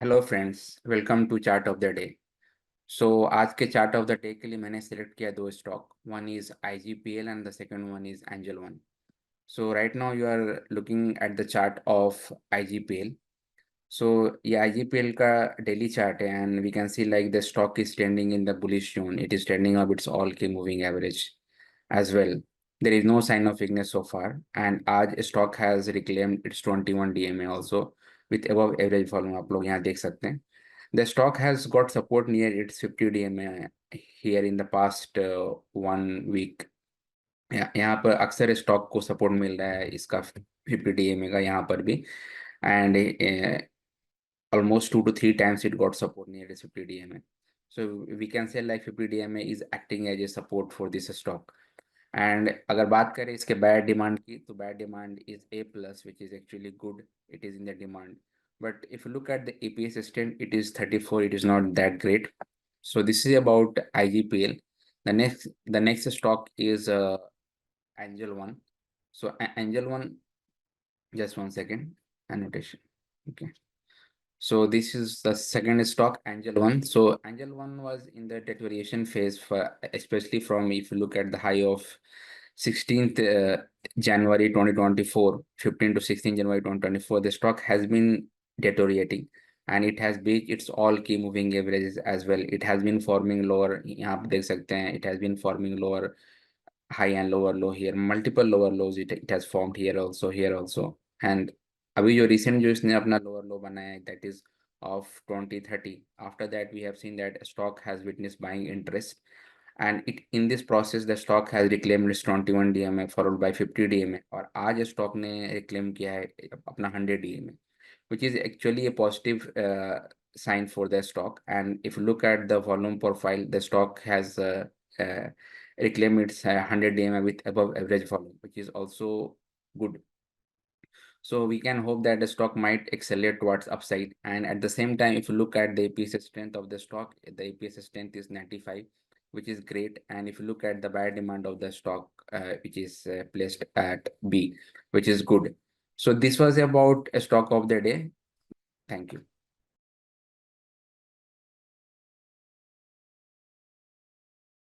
Hello friends, welcome to chart of the day. आज के chart of the day के लिए मैंने सेलेक्ट किया दो stock. One is IGPL and the second one is angel one. So right now you are looking at the chart of IGPL। So ये IGPL का daily chart है and we can see like the stock is trending in the bullish zone. It is trending up it's all key moving average as well. There is no sign of weakness so far, and आज stock has reclaimed its 21 DMA also with above average volume। आप लोग यहाँ देख सकते हैं। The stock has got support near its 50 DMA here in the past 1 week। यहाँ पर अक्सर स्टॉक को सपोर्ट मिल रहा है इसका 50 DMA का यहाँ पर भी, and almost 2 to 3 times it got support near its 50 DMA। So we can say like 50 DMA is acting as a support for this stock। And अगर बात करें इसके बैड डिमांड की, तो bad demand is A+ which is actually good. It is in the demand, but if you look at the EPS stand, it is 34। It is not that great. So this is about IGPL। The next stock is Angel One। So Angel One, just 1 second, annotation. Okay. So this is the second stock, Angel One. So Angel One was in the deterioration phase for, especially from, if you look at the high of 16th January 2024, 15 to 16 January 2024, the stock has been deteriorating and it has beat its all key moving averages as well। It has been forming lower, यहाँ आप देख सकते हैं, it has been forming lower high and lower low here, multiple lower lows it has formed here also। And अभी जो recent जो इसने अपना lower low बनाया है, that is of 2030। After that we have seen that stock has witnessed buying interest, and it in this process the stock has reclaimed its 21 DMA followed by 50 DMA, और आज stock ने reclaim किया है अपना 100 DMA, which is actually a positive sign for the stock। And if you look at the volume profile, the stock has uh, reclaimed its 100 DMA with above average volume, which is also good। So we can hope that the stock might accelerate towards upside. And at the same time, if you look at the EPS strength of the stock, the EPS strength is 95, which is great। And if you look at the buy demand of the stock, which is placed at B, which is good। So this was about a stock of the day. Thank you.